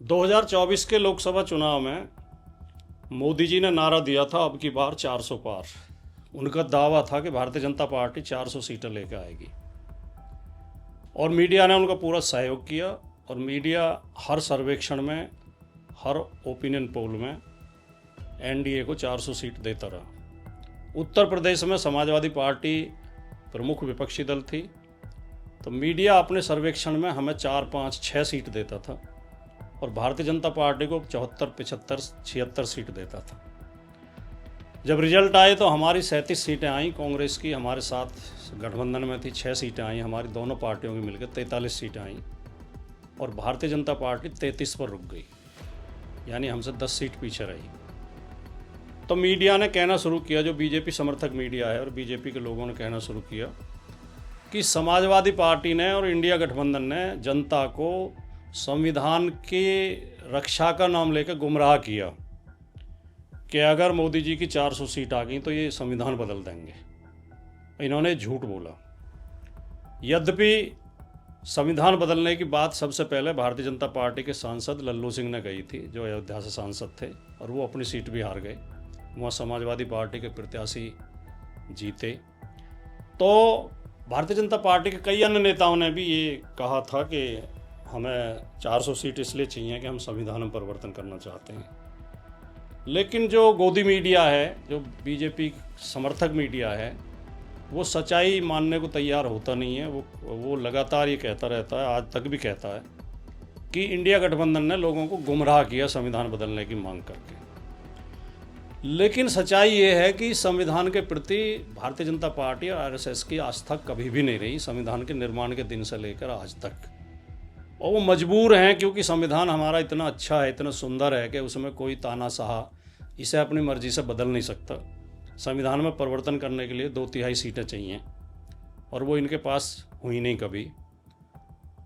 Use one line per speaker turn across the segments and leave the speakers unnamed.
2024 के लोकसभा चुनाव में मोदी जी ने नारा दिया था अब की बार 400 पार। उनका दावा था कि भारतीय जनता पार्टी 400 सीटें लेकर आएगी और मीडिया ने उनका पूरा सहयोग किया। और मीडिया हर सर्वेक्षण में, हर ओपिनियन पोल में एनडीए को 400 सीट देता रहा। उत्तर प्रदेश में समाजवादी पार्टी प्रमुख विपक्षी दल थी, तो मीडिया अपने सर्वेक्षण में हमें 4, 5, 6 सीट देता था और भारतीय जनता पार्टी को 74, 75, 76 सीट देता था। जब रिजल्ट आए तो हमारी 37 सीटें आई, कांग्रेस की हमारे साथ गठबंधन में थी 6 सीटें आई, हमारी दोनों पार्टियों की मिलकर 43 सीटें आई और भारतीय जनता पार्टी 33 पर रुक गई, यानी हमसे 10 सीट पीछे रही। तो मीडिया ने कहना शुरू किया, जो बीजेपी समर्थक मीडिया है और बीजेपी के लोगों ने कहना शुरू किया कि समाजवादी पार्टी ने और इंडिया गठबंधन ने जनता को संविधान की रक्षा का नाम लेकर गुमराह किया कि अगर मोदी जी की 400 सीट आ गई तो ये संविधान बदल देंगे। इन्होंने झूठ बोला। यद्यपि संविधान बदलने की बात सबसे पहले भारतीय जनता पार्टी के सांसद लल्लू सिंह ने कही थी, जो अयोध्या से सांसद थे, और वो अपनी सीट भी हार गए। वहाँ समाजवादी पार्टी के प्रत्याशी जीते। तो भारतीय जनता पार्टी के कई अन्य नेताओं ने भी ये कहा था कि हमें 400 सीट इसलिए चाहिए कि हम संविधान में परिवर्तन करना चाहते हैं। लेकिन जो गोदी मीडिया है, जो बीजेपी समर्थक मीडिया है, वो सच्चाई मानने को तैयार होता नहीं है। वो लगातार ये कहता रहता है, आज तक भी कहता है कि इंडिया गठबंधन ने लोगों को गुमराह किया संविधान बदलने की मांग करके। लेकिन सच्चाई ये है कि संविधान के प्रति भारतीय जनता पार्टी और आरएसएस की आस्था कभी भी नहीं रही, संविधान के निर्माण के दिन से लेकर आज तक। और वो मजबूर हैं, क्योंकि संविधान हमारा इतना अच्छा है, इतना सुंदर है कि उसमें कोई तानाशाह इसे अपनी मर्जी से बदल नहीं सकता। संविधान में परिवर्तन करने के लिए 2/3 सीटें चाहिए और वो इनके पास हुई नहीं कभी।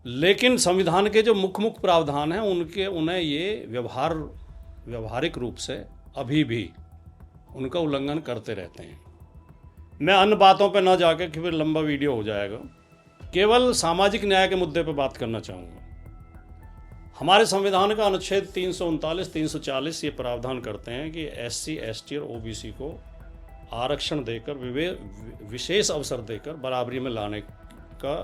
लेकिन संविधान के जो मुख्य प्रावधान हैं उन्हें ये व्यवहारिक रूप से अभी भी उनका उल्लंघन करते रहते हैं। मैं अन्य बातों पर न जाकर, कि फिर लंबा वीडियो हो जाएगा, केवल सामाजिक न्याय के मुद्दे पर बात करना चाहूँगा। हमारे संविधान का अनुच्छेद 339, 340 ये प्रावधान करते हैं कि SC, ST और OBC को आरक्षण देकर, विशेष अवसर देकर बराबरी में लाने का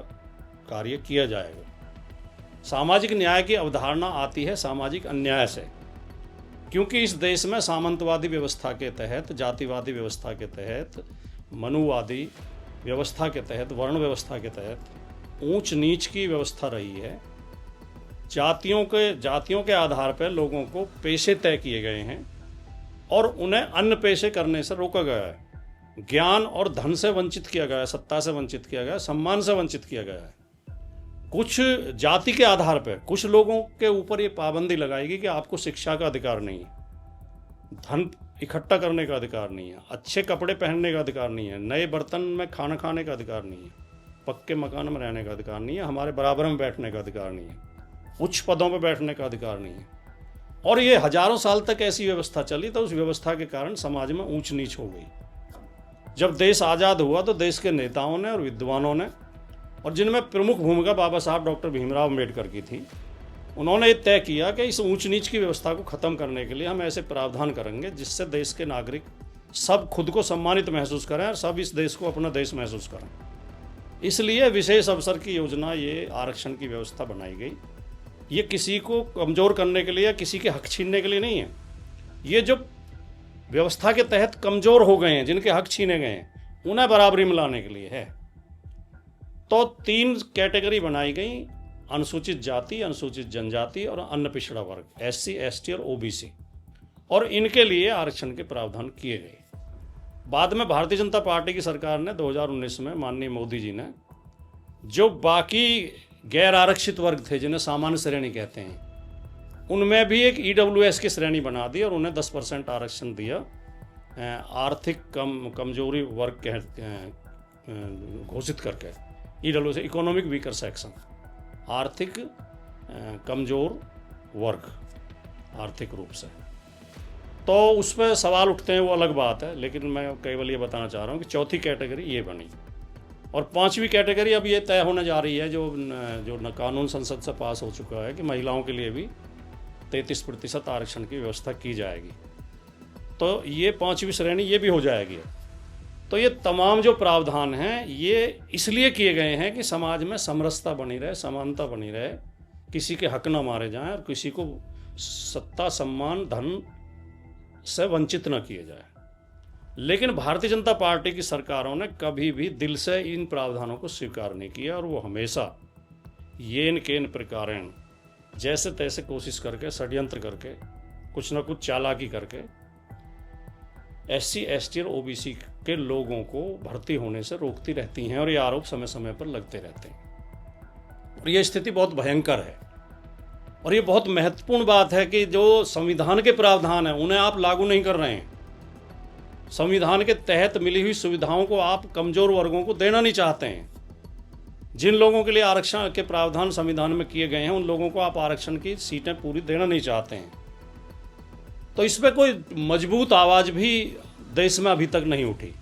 कार्य किया जाएगा। सामाजिक न्याय की अवधारणा आती है सामाजिक अन्याय से, क्योंकि इस देश में सामंतवादी व्यवस्था के तहत, जातिवादी व्यवस्था के तहत, मनुवादी व्यवस्था के तहत, वर्ण व्यवस्था के तहत ऊंच नीच की व्यवस्था रही है। जातियों के आधार पर लोगों को पेशे तय किए गए हैं और उन्हें अन्य पेशे करने से रोका गया है। ज्ञान और धन से वंचित किया गया है, सत्ता से वंचित किया गया है, सम्मान से वंचित किया गया है। कुछ जाति के आधार पर कुछ लोगों के ऊपर ये पाबंदी लगाएगी कि आपको शिक्षा का अधिकार नहीं है, धन इकट्ठा करने का अधिकार नहीं है, अच्छे कपड़े पहनने का अधिकार नहीं है, नए बर्तन में खाना खाने का अधिकार नहीं है, पक्के मकान में रहने का अधिकार नहीं है, हमारे बराबर में बैठने का अधिकार नहीं है, उच्च पदों पर बैठने का अधिकार नहीं है। और ये हजारों साल तक ऐसी व्यवस्था चली, तो उस व्यवस्था के कारण समाज में ऊंच नीच हो गई। जब देश आज़ाद हुआ तो देश के नेताओं ने और विद्वानों ने, और जिनमें प्रमुख भूमिका बाबा साहब डॉक्टर भीमराव अम्बेडकर की थी, उन्होंने तय किया कि इस ऊंच नीच की व्यवस्था को ख़त्म करने के लिए हम ऐसे प्रावधान करेंगे जिससे देश के नागरिक सब खुद को सम्मानित महसूस करें और सब इस देश को अपना देश महसूस करें। इसलिए विशेष अवसर की योजना, ये आरक्षण की व्यवस्था बनाई गई। ये किसी को कमज़ोर करने के लिए या किसी के हक छीनने के लिए नहीं है। ये जो व्यवस्था के तहत कमज़ोर हो गए हैं, जिनके हक छीने गए हैं, उन्हें बराबरी में लाने के लिए है। तो 3 कैटेगरी बनाई गई, अनुसूचित जाति, अनुसूचित जनजाति और अन्य पिछड़ा वर्ग, SC, ST और OBC, और इनके लिए आरक्षण के प्रावधान किए गए। बाद में भारतीय जनता पार्टी की सरकार ने 2019 में, माननीय मोदी जी ने, जो बाकी गैर आरक्षित वर्ग थे, जिन्हें सामान्य श्रेणी कहते हैं, उनमें भी एक EWS की श्रेणी बना दी और उन्हें 10% आरक्षण दिया। आर्थिक कमजोरी वर्ग घोषित करके, EWS इकोनॉमिक वीकर सेक्शन, आर्थिक कमज़ोर वर्ग आर्थिक रूप से। तो उस पर सवाल उठते हैं, वो अलग बात है, लेकिन मैं केवल ये बताना चाह रहा हूँ कि चौथी कैटेगरी ये बनी। और 5वीं कैटेगरी अब ये तय होने जा रही है, जो कानून संसद से पास हो चुका है, कि महिलाओं के लिए भी 33% आरक्षण की व्यवस्था की जाएगी। तो ये 5वीं श्रेणी ये भी हो जाएगी। तो ये तमाम जो प्रावधान हैं ये इसलिए किए गए हैं कि समाज में समरसता बनी रहे, समानता बनी रहे, किसी के हक ना मारे जाएं और किसी को सत्ता, सम्मान, धन से वंचित न किए जाए। लेकिन भारतीय जनता पार्टी की सरकारों ने कभी भी दिल से इन प्रावधानों को स्वीकार नहीं किया और वो हमेशा येन केन प्रकारेण जैसे तैसे कोशिश करके, षड्यंत्र करके, कुछ ना कुछ चालाकी करके SC, ST और OBC के लोगों को भर्ती होने से रोकती रहती हैं और ये आरोप समय समय पर लगते रहते हैं। और ये स्थिति बहुत भयंकर है और ये बहुत महत्वपूर्ण बात है कि जो संविधान के प्रावधान हैं उन्हें आप लागू नहीं कर रहे हैं। संविधान के तहत मिली हुई सुविधाओं को आप कमजोर वर्गों को देना नहीं चाहते हैं। जिन लोगों के लिए आरक्षण के प्रावधान संविधान में किए गए हैं उन लोगों को आप आरक्षण की सीटें पूरी देना नहीं चाहते हैं। तो इस पर कोई मजबूत आवाज भी देश में अभी तक नहीं उठी।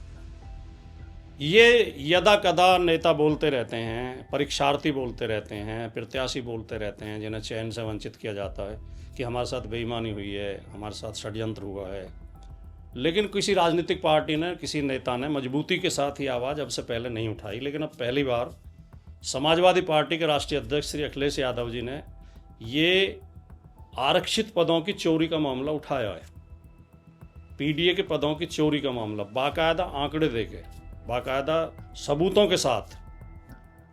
ये यदा कदा नेता बोलते रहते हैं, परीक्षार्थी बोलते रहते हैं, प्रत्याशी बोलते रहते हैं जिन्हें चयन से वंचित किया जाता है कि हमारे साथ बेईमानी हुई है, हमारे साथ षड्यंत्र हुआ है। लेकिन किसी राजनीतिक पार्टी ने, किसी नेता ने मजबूती के साथ ही आवाज़ अब से पहले नहीं उठाई। लेकिन अब पहली बार समाजवादी पार्टी के राष्ट्रीय अध्यक्ष श्री अखिलेश यादव जी ने ये आरक्षित पदों की चोरी का मामला उठाया है। PDA के पदों की चोरी का मामला बाकायदा आंकड़े देके, बाकायदा सबूतों के साथ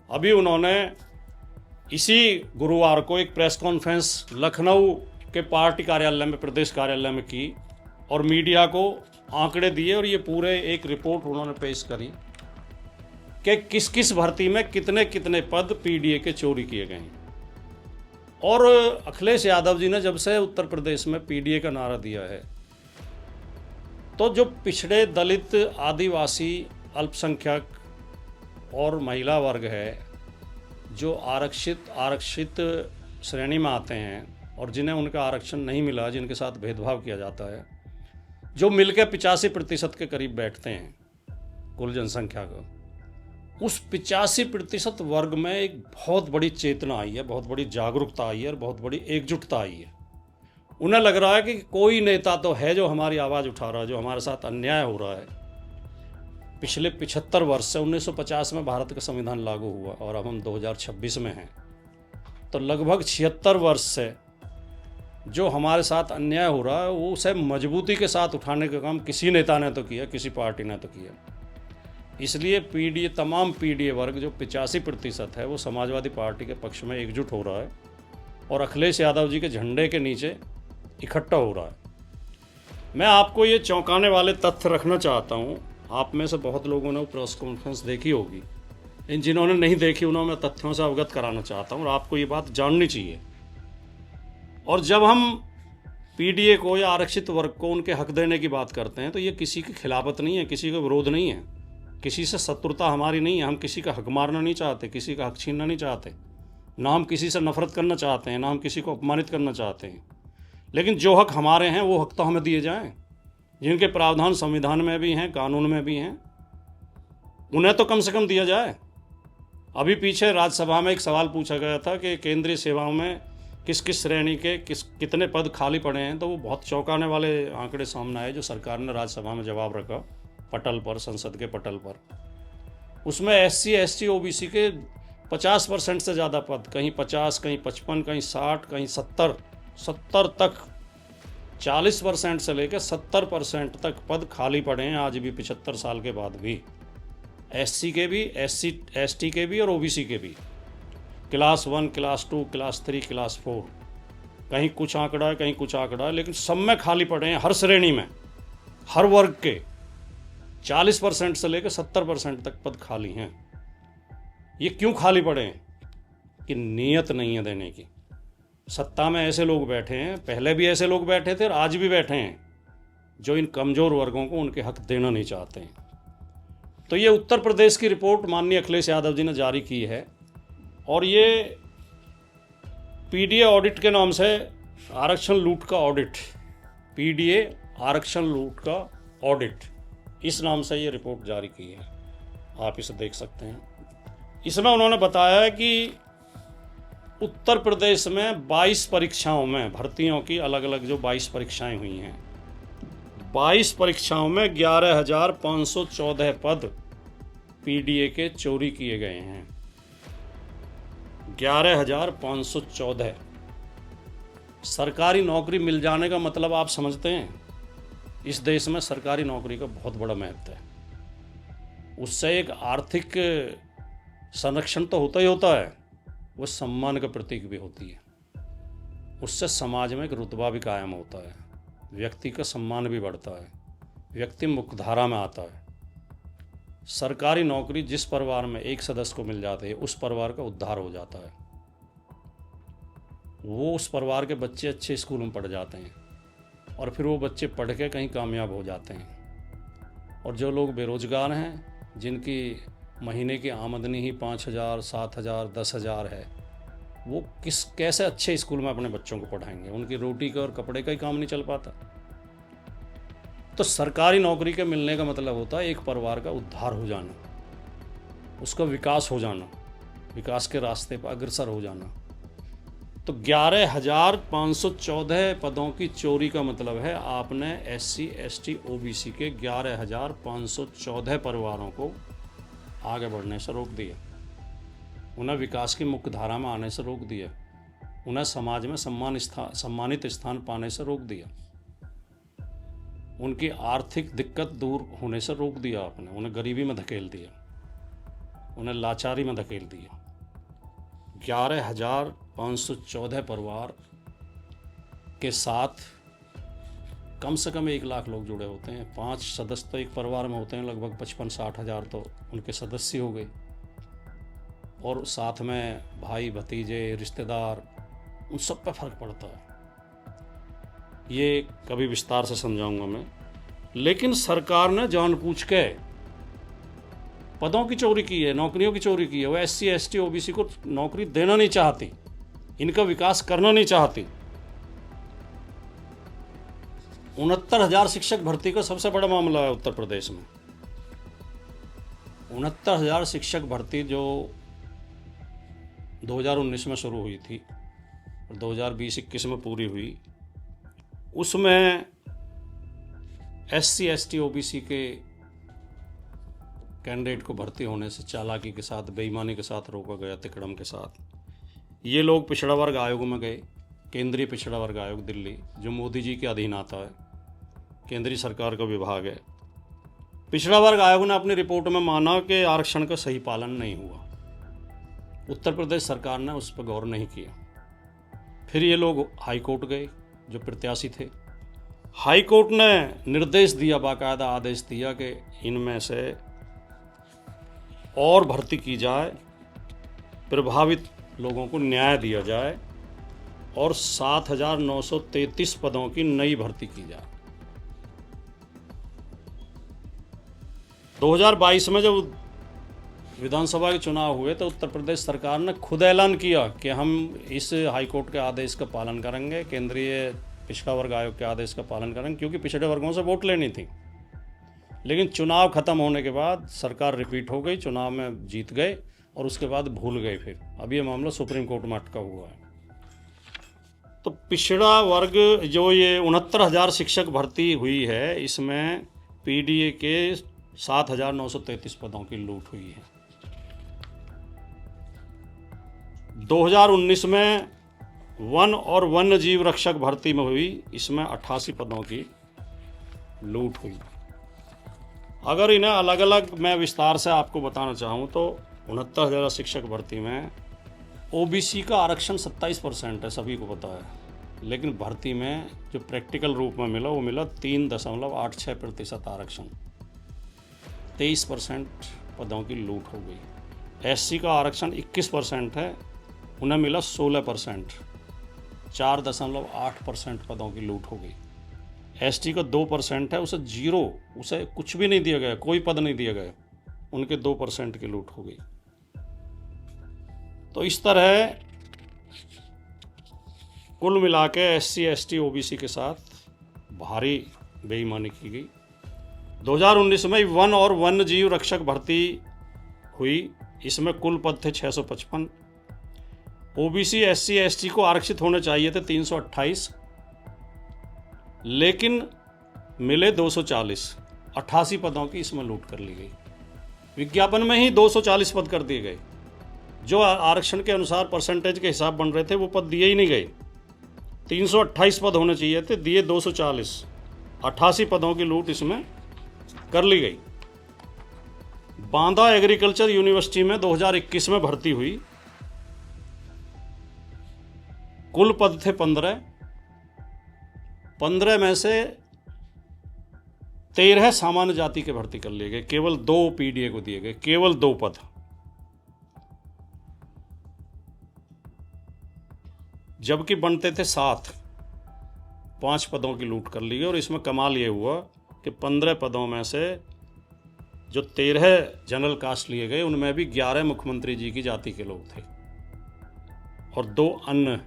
अभी उन्होंने इसी गुरुवार को एक प्रेस कॉन्फ्रेंस लखनऊ के पार्टी कार्यालय में, प्रदेश कार्यालय में की और मीडिया को आंकड़े दिए और ये पूरे एक रिपोर्ट उन्होंने पेश करी कि किस किस भर्ती में कितने कितने पद PDA के चोरी किए गए हैं। और अखिलेश यादव जी ने जब से उत्तर प्रदेश में PDA का नारा दिया है तो जो पिछड़े, दलित, आदिवासी, अल्पसंख्यक और महिला वर्ग है, जो आरक्षित श्रेणी में आते हैं और जिन्हें उनका आरक्षण नहीं मिला, जिनके साथ भेदभाव किया जाता है, जो मिलकर 85% के करीब बैठते हैं कुल जनसंख्या का, उस 85% वर्ग में एक बहुत बड़ी चेतना आई है, बहुत बड़ी जागरूकता आई है और बहुत बड़ी एकजुटता आई है। उन्हें लग रहा है कि कोई नेता तो है जो हमारी आवाज़ उठा रहा है, जो हमारे साथ अन्याय हो रहा है। पिछले 75 वर्ष से 1950 में भारत का संविधान लागू हुआ और अब हम 2026 में हैं, तो लगभग 76 वर्ष से जो हमारे साथ अन्याय हो रहा है वो उसे मजबूती के साथ उठाने का काम किसी नेता ने तो किया, किसी पार्टी ने तो किया। इसलिए PDA, तमाम PDA वर्ग जो 85% है वो समाजवादी पार्टी के पक्ष में एकजुट हो रहा है और अखिलेश यादव जी के झंडे के नीचे इकट्ठा हो रहा है। मैं आपको ये चौंकाने वाले तथ्य रखना चाहता हूँ। आप में से बहुत लोगों ने प्रेस कॉन्फ्रेंस देखी होगी, इन जिन्होंने नहीं देखी उन्होंने मैं तथ्यों से अवगत कराना चाहता हूँ और आपको ये बात जाननी चाहिए। और जब हम PDA को या आरक्षित वर्ग को उनके हक देने की बात करते हैं तो ये किसी की खिलाफत नहीं है, किसी का विरोध नहीं है, किसी से शत्रुता हमारी नहीं है। हम किसी का हक मारना नहीं चाहते, किसी का हक छीनना नहीं चाहते, ना हम किसी से नफरत करना चाहते हैं, ना हम किसी को अपमानित करना चाहते हैं। लेकिन जो हक हमारे हैं वो हक तो हमें दिए जाएं, जिनके प्रावधान संविधान में भी हैं, कानून में भी हैं, उन्हें तो कम से कम दिया जाए। अभी पीछे राज्यसभा में एक सवाल पूछा गया था कि केंद्रीय सेवाओं में किस किस श्रेणी के कितने पद खाली पड़े हैं, तो वो बहुत चौंकाने वाले आंकड़े सामने आए जो सरकार ने राज्यसभा में जवाब रखा पटल पर, संसद के पटल पर। उसमें SC, ST, OBC के 50% से ज़्यादा पद, कहीं 50, कहीं 55, कहीं 60, कहीं 70 तक, 40% से लेकर 70% तक पद खाली पड़े हैं आज भी, 75 साल के बाद भी। SC के भी, SC, ST के भी और OBC के भी, क्लास 1, क्लास 2, क्लास 3, क्लास 4, कहीं कुछ आंकड़ा है, कहीं कुछ आंकड़ा है, लेकिन सब में खाली पड़े हैं। हर श्रेणी में, हर वर्ग के 40% से लेकर 70% तक पद खाली हैं। ये क्यों खाली पड़े हैं? कि नीयत नहीं है देने की। सत्ता में ऐसे लोग बैठे हैं, पहले भी ऐसे लोग बैठे थे और आज भी बैठे हैं, जो इन कमज़ोर वर्गों को उनके हक देना नहीं चाहते हैं। तो ये उत्तर प्रदेश की रिपोर्ट माननीय अखिलेश यादव जी ने जारी की है और ये PDA ऑडिट के नाम से, आरक्षण लूट का ऑडिट, PDA आरक्षण लूट का ऑडिट, इस नाम से ये रिपोर्ट जारी की है। आप इसे देख सकते हैं। इसमें उन्होंने बताया है कि उत्तर प्रदेश में 22 परीक्षाओं में भर्तियों की अलग अलग जो 22 परीक्षाएं हुई हैं, 22 परीक्षाओं में 11,514 पद पीडीए के चोरी किए गए हैं। 11,514। सरकारी नौकरी मिल जाने का मतलब आप समझते हैं? इस देश में सरकारी नौकरी का बहुत बड़ा महत्व है। उससे एक आर्थिक संरक्षण तो होता ही होता है, वो सम्मान का प्रतीक भी होती है। उससे समाज में एक रुतबा भी कायम होता है, व्यक्ति का सम्मान भी बढ़ता है, व्यक्ति मुख्यधारा में आता है। सरकारी नौकरी जिस परिवार में एक सदस्य को मिल जाती है, उस परिवार का उद्धार हो जाता है। वो उस परिवार के बच्चे अच्छे स्कूल में पढ़ जाते हैं और फिर वो बच्चे पढ़ के कहीं कामयाब हो जाते हैं। और जो लोग बेरोजगार हैं, जिनकी महीने की आमदनी ही 5,000, 7,000, 10,000 है, वो कैसे अच्छे स्कूल में अपने बच्चों को पढ़ाएंगे? उनकी रोटी का और कपड़े का ही काम नहीं चल पाता। तो सरकारी नौकरी के मिलने का मतलब होता है एक परिवार का उद्धार हो जाना, उसका विकास हो जाना, विकास के रास्ते पर अग्रसर हो जाना। तो 11,514 पदों की चोरी का मतलब है आपने SC, ST, OBC के 11,514 परिवारों को आगे बढ़ने से रोक दिया, उन्हें विकास की मुख्य धारा में आने से रोक दिया, उन्हें समाज में सम्मानित स्थान पाने से रोक दिया, उनकी आर्थिक दिक्कत दूर होने से रोक दिया आपने, उन्हें गरीबी में धकेल दिया, उन्हें लाचारी में धकेल दिया। 11,514 परिवार के साथ कम से कम 1 लाख लोग जुड़े होते हैं। 5 सदस्य तो एक परिवार में होते हैं, लगभग 55-60 हज़ार तो उनके सदस्य हो गए, और साथ में भाई भतीजे रिश्तेदार, उन सब पे फर्क पड़ता है। ये कभी विस्तार से समझाऊंगा मैं। लेकिन सरकार ने जानबूझ के पदों की चोरी की है, नौकरियों की चोरी की है। वो SC, ST, OBC को नौकरी देना नहीं चाहती, इनका विकास करना नहीं चाहती। 69,000 शिक्षक भर्ती का सबसे बड़ा मामला है उत्तर प्रदेश में। 69,000 शिक्षक भर्ती जो 2019 में शुरू हुई थी और 2020-21 में पूरी हुई, उसमें SC, ST, OBC के कैंडिडेट को भर्ती होने से चालाकी के साथ, बेईमानी के साथ रोका गया, तिकड़म के साथ। ये लोग पिछड़ा वर्ग आयोग में गए, केंद्रीय पिछड़ा वर्ग आयोग दिल्ली, जो मोदी जी के अधीन आता है, केंद्रीय सरकार का विभाग है। पिछड़ा वर्ग आयोग ने अपनी रिपोर्ट में माना कि आरक्षण का सही पालन नहीं हुआ। उत्तर प्रदेश सरकार ने उस पर गौर नहीं किया। फिर ये लोग हाई कोर्ट गए, जो प्रत्याशी थे। हाई कोर्ट ने निर्देश दिया, बाकायदा आदेश दिया कि इनमें से और भर्ती की जाए, प्रभावित लोगों को न्याय दिया जाए और 7,933 पदों की नई भर्ती की जाए। 2022 में जब विधानसभा के चुनाव हुए तो उत्तर प्रदेश सरकार ने खुद ऐलान किया कि हम इस हाईकोर्ट के आदेश का पालन करेंगे, केंद्रीय पिछड़ा वर्ग आयोग के आदेश का पालन करेंगे, क्योंकि पिछड़े वर्गों से वोट लेनी थी। लेकिन चुनाव खत्म होने के बाद सरकार रिपीट हो गई, चुनाव में जीत गए और उसके बाद भूल गए। फिर अब ये मामला सुप्रीम कोर्ट में अटका हुआ है। तो पिछड़ा वर्ग जो ये 69,000 शिक्षक भर्ती हुई है, इसमें पीडीए के 7,933 पदों की लूट हुई है। 2019 में वन और वन्य जीव रक्षक भर्ती में हुई, इसमें 88 पदों की लूट हुई। अगर इन्हें अलग अलग मैं विस्तार से आपको बताना चाहूँ तो 69,000 शिक्षक भर्ती में OBC का आरक्षण 27% है, सभी को पता है। लेकिन भर्ती में जो प्रैक्टिकल रूप में मिला, वो मिला 3.86% आरक्षण। 23% पदों की लूट हो गई। SC का आरक्षण 21% है, उन्हें मिला 16%, 4.8% पदों की लूट हो गई। ST का 2% है, उसे जीरो, उसे कुछ भी नहीं दिया गया, कोई पद नहीं दिया गया, उनके 2% की लूट हो गई। तो इस तरह कुल मिला के SC, ST, OBC के साथ भारी बेईमानी की गई। 2019 में वन और वन्य जीव रक्षक भर्ती हुई, इसमें कुल पद थे 655। ओबीसी एससी एसटी को आरक्षित होने चाहिए थे 328, लेकिन मिले 240। 88 पदों की इसमें लूट कर ली गई। विज्ञापन में ही 240 पद कर दिए गए। जो आरक्षण के अनुसार परसेंटेज के हिसाब बन रहे थे वो पद दिए ही नहीं गए। 328 पद होने चाहिए थे, दिए 240। 88 पदों की लूट इसमें कर ली गई। बांदा एग्रीकल्चर यूनिवर्सिटी में 2021 में भर्ती हुई। कुल पद थे 15। 15 में से 13 सामान्य जाति के भर्ती कर लिए गए। केवल 2 पीडीए को दिए गए, केवल 2 पद। जबकि बनते थे 7। 5 पदों की लूट कर ली गई। और इसमें कमाल ये हुआ कि 15 पदों में से जो 13 जनरल कास्ट लिए गए उनमें भी 11 मुख्यमंत्री जी की जाति के लोग थे और 2 अन्य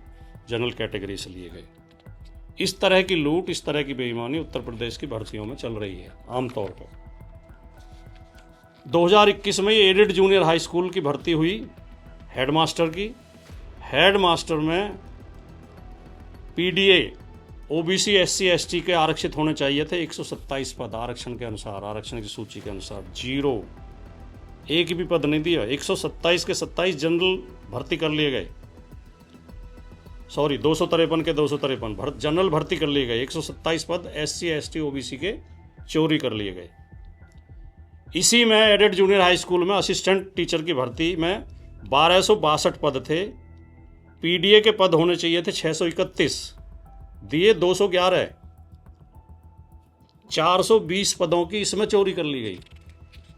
जनरल कैटेगरी से लिए गए। इस तरह की लूट, इस तरह की बेईमानी उत्तर प्रदेश की भर्तियों में चल रही है आमतौर पर। 2021 में एडेड जूनियर हाई स्कूल की भर्ती हुई हेडमास्टर की। हेडमास्टर में पीडीए ओबीसी एससी एसटी के आरक्षित होने चाहिए थे 127 पद आरक्षण के अनुसार, आरक्षण की सूची के अनुसार। 0, एक भी पद नहीं दिया। 127 के 27 जनरल भर्ती कर लिए गए। सॉरी, 253 के 253 जनरल भर्ती कर लिए गए। 127 पद एससी एसटी ओबीसी के चोरी कर लिए गए। इसी में एडेड जूनियर हाई स्कूल में असिस्टेंट टीचर की भर्ती में 1262 पद थे। पीडीए के पद होने चाहिए थे 631, दिए 211। 420 पदों की इसमें चोरी कर ली गई।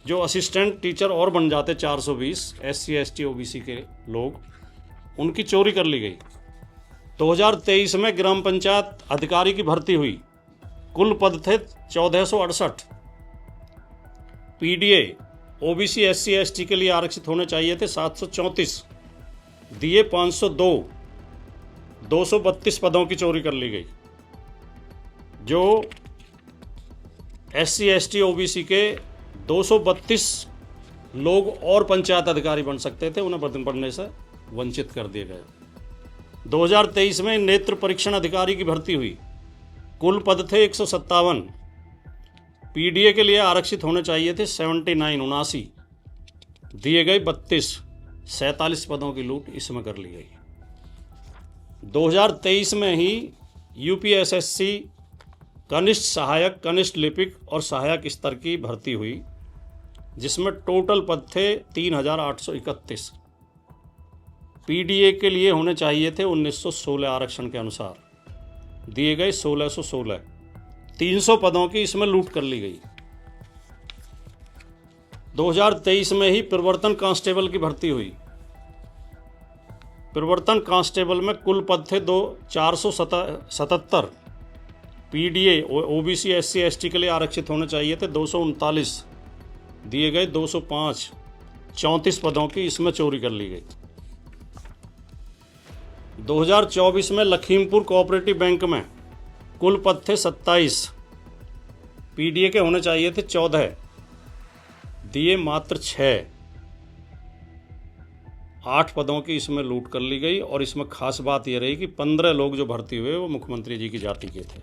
जो असिस्टेंट टीचर और बन जाते 420 एससी एसटी ओबीसी के लोग, उनकी चोरी कर ली गई। 2023 में ग्राम पंचायत अधिकारी की भर्ती हुई। कुल पद थे 1468। पीडीए ओबीसी एससी एसटी के लिए आरक्षित होने चाहिए थे 734, दिए 502। 232 पदों की चोरी कर ली गई। जो एससी एसटी ओबीसी के 232 लोग और पंचायत अधिकारी बन सकते थे, उन्हें बनने से वंचित कर दिए गए। 2023 में नेत्र परीक्षण अधिकारी की भर्ती हुई। कुल पद थे 157। पीडीए के लिए आरक्षित होने चाहिए थे 79, दिए गए 32। 47 पदों की लूट इसमें कर ली गई। 2023 में ही यूपीएसएससी कनिष्ठ सहायक, कनिष्ठ लिपिक और सहायक स्तर की भर्ती हुई, जिसमें टोटल पद थे 3831। पीडीए के लिए होने चाहिए थे 1916 आरक्षण के अनुसार, दिए गए 1616। 300 पदों की इसमें लूट कर ली गई। 2023 में ही प्रवर्तन कांस्टेबल की भर्ती हुई। प्रवर्तन कांस्टेबल में कुल पद थे 477। पीडीए ओबीसी एससी एसटी के लिए आरक्षित होने चाहिए थे 239, दिए गए 205। 34 पदों की इसमें चोरी कर ली गई। 2024 में लखीमपुर कोऑपरेटिव बैंक में कुल पद थे 27। पीडीए के होने चाहिए थे 14, दिए मात्र 6। 8 पदों की इसमें लूट कर ली गई। और इसमें खास बात यह रही कि 15 लोग जो भर्ती हुए वो मुख्यमंत्री जी की जाति के थे।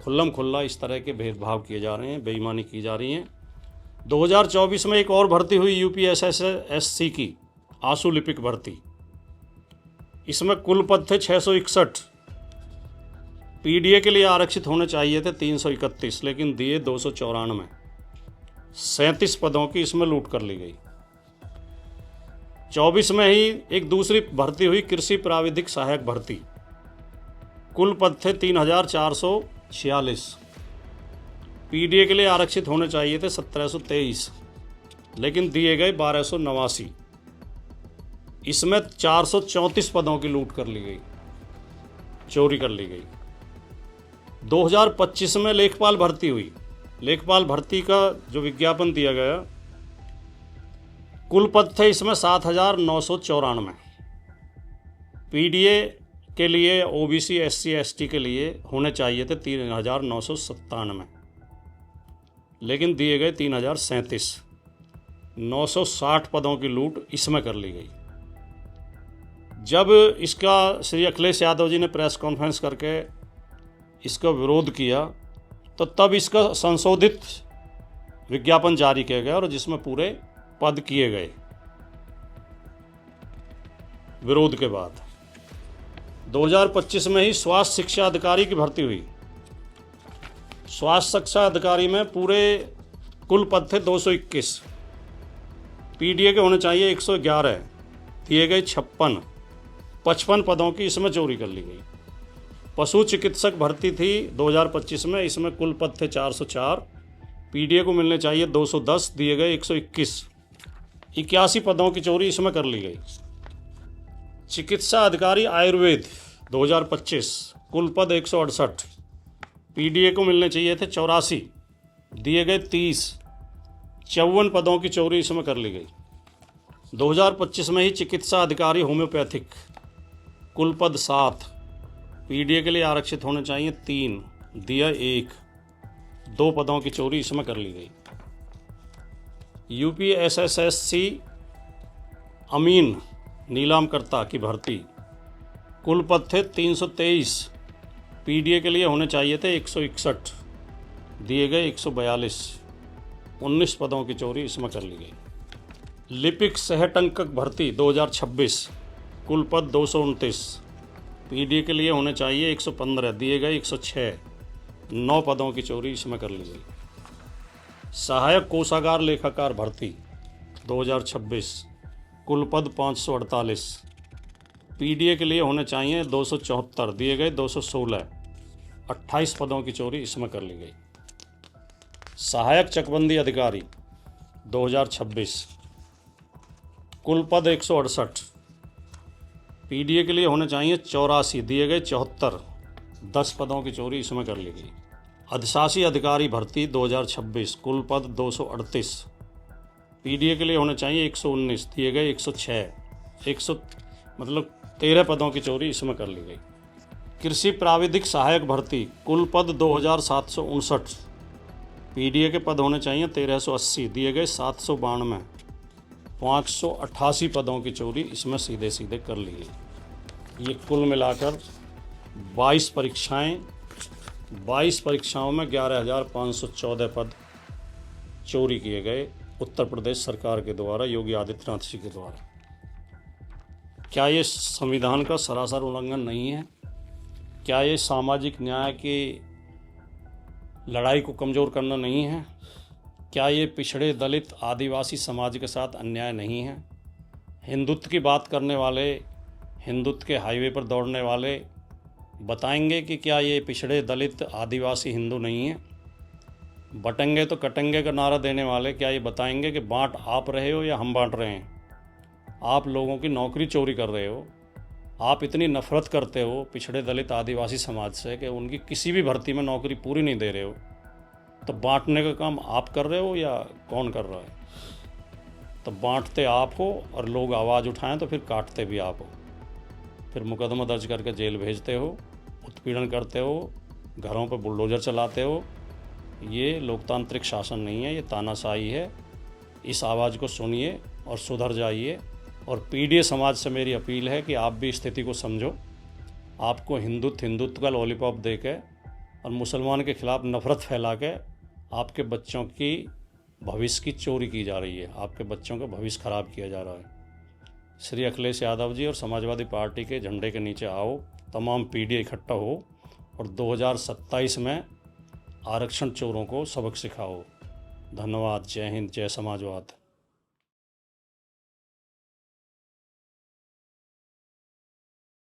खुल्लम खुल्ला इस तरह के भेदभाव किए जा रहे हैं, बेईमानी की जा रही है। 2024 में एक और भर्ती हुई यूपीएसएससी की, आंसू लिपिक भर्ती। इसमें कुल पद थे 661। पीडीए के लिए आरक्षित होने चाहिए थे 331, लेकिन दिए 294। 37 पदों की इसमें लूट कर ली गई। 24 में ही एक दूसरी भर्ती हुई, कृषि प्राविधिक सहायक भर्ती। कुल पद थे 3446। पीडीए के लिए आरक्षित होने चाहिए थे 1723, लेकिन दिए गए 1289। इसमें 434 पदों की लूट कर ली गई, चोरी कर ली गई। 2025 में लेखपाल भर्ती हुई। लेखपाल भर्ती का जो विज्ञापन दिया गया, कुल पद थे इसमें 7994। पीडीए के लिए ओबीसी एससी एसटी के लिए होने चाहिए थे 3997, लेकिन दिए गए 3037। 960 पदों की लूट इसमें कर ली गई। जब इसका श्री अखिलेश यादव जी ने प्रेस कॉन्फ्रेंस करके इसका विरोध किया तो तब इसका संशोधित विज्ञापन जारी किया गया और जिसमें पूरे पद किए गए विरोध के बाद। 2025 में ही स्वास्थ्य शिक्षा अधिकारी की भर्ती हुई। स्वास्थ्य शिक्षा अधिकारी में पूरे कुल पद थे 221, पीडीए के होने चाहिए 111, दिए गए 55 पदों की इसमें चोरी कर ली गई। पशु चिकित्सक भर्ती थी 2025 में, इसमें कुल पद थे 404, पीडीए को मिलने चाहिए 210, दिए गए 121, 81 पदों की चोरी इसमें कर ली गई। चिकित्सा अधिकारी आयुर्वेद 2025, कुल पद 168, पीडीए को मिलने चाहिए थे 84, दिए गए 30, 54 पदों की चोरी इसमें कर ली गई। 2025 में ही चिकित्सा अधिकारी होम्योपैथिक, कुल पद 7, पीडीए के लिए आरक्षित होने चाहिए 3, दिया 1, 2 पदों की चोरी इसमें कर ली गई। यूपीएसएससी अमीन नीलामकर्ता की भर्ती, कुल पद थे 323, पीडीए के लिए होने चाहिए थे 161, दिए गए 142, 19 पदों की चोरी इसमें कर ली गई। लिपिक सहटंकक भर्ती 2026, कुल पद 229, पीडीए के लिए होने चाहिए 115, दिए गए 106, 9 पदों की चोरी इसमें कर ली गई। सहायक कोषागार लेखाकार भर्ती 2026, कुल पद 548, पीडीए के लिए होने चाहिए 274, दिए गए 216, 28 पदों की चोरी इसमें कर ली गई। सहायक चकबंदी अधिकारी 2026, कुल पद 168, पीडीए के लिए होने चाहिए 84, दिए गए 74, 10 पदों की चोरी इसमें कर ली गई। अधिशासी अधिकारी भर्ती 2026, कुल पद 238, पीडीए के लिए होने चाहिए 119, दिए गए 106, 13 पदों की चोरी इसमें कर ली गई। कृषि प्राविधिक सहायक भर्ती, कुल पद 2759, पीडीए के पद होने चाहिए 1380, दिए गए 792, 588 पदों की चोरी इसमें सीधे सीधे कर ली गई। ये कुल मिलाकर 22 परीक्षाओं में 11,514 पद चोरी किए गए उत्तर प्रदेश सरकार के द्वारा, योगी आदित्यनाथ जी के द्वारा। क्या ये संविधान का सरासर उल्लंघन नहीं है? क्या ये सामाजिक न्याय की लड़ाई को कमज़ोर करना नहीं है? क्या ये पिछड़े दलित आदिवासी समाज के साथ अन्याय नहीं है? हिंदुत्व की बात करने वाले, हिंदुत्व के हाईवे पर दौड़ने वाले बताएंगे कि क्या ये पिछड़े दलित आदिवासी हिंदू नहीं है? बटेंगे तो कटेंगे का नारा देने वाले क्या ये बताएंगे कि बांट आप रहे हो या हम बांट रहे हैं? आप लोगों की नौकरी चोरी कर रहे हो। आप इतनी नफरत करते हो पिछड़े दलित आदिवासी समाज से कि उनकी किसी भी भर्ती में नौकरी पूरी नहीं दे रहे हो। तो बांटने का काम आप कर रहे हो या कौन कर रहा है? तो बांटते आप हो और लोग आवाज़ उठाएं तो फिर काटते भी आप हो, फिर मुकदमा दर्ज करके जेल भेजते हो, उत्पीड़न करते हो, घरों पर बुलडोजर चलाते हो। ये लोकतांत्रिक शासन नहीं है, ये तानाशाही है। इस आवाज़ को सुनिए और सुधर जाइए। और पीडीए समाज से मेरी अपील है कि आप भी स्थिति को समझो। आपको हिंदुत्व का लॉलीपॉप दे के और मुसलमान के खिलाफ नफरत फैला के आपके बच्चों की भविष्य की चोरी की जा रही है, आपके बच्चों का भविष्य खराब किया जा रहा है। श्री अखिलेश यादव जी और समाजवादी पार्टी के झंडे के नीचे आओ, तमाम पीडीए इकट्ठा हो और 2027 में आरक्षण चोरों को सबक सिखाओ। धन्यवाद। जय हिंद, जय समाजवाद।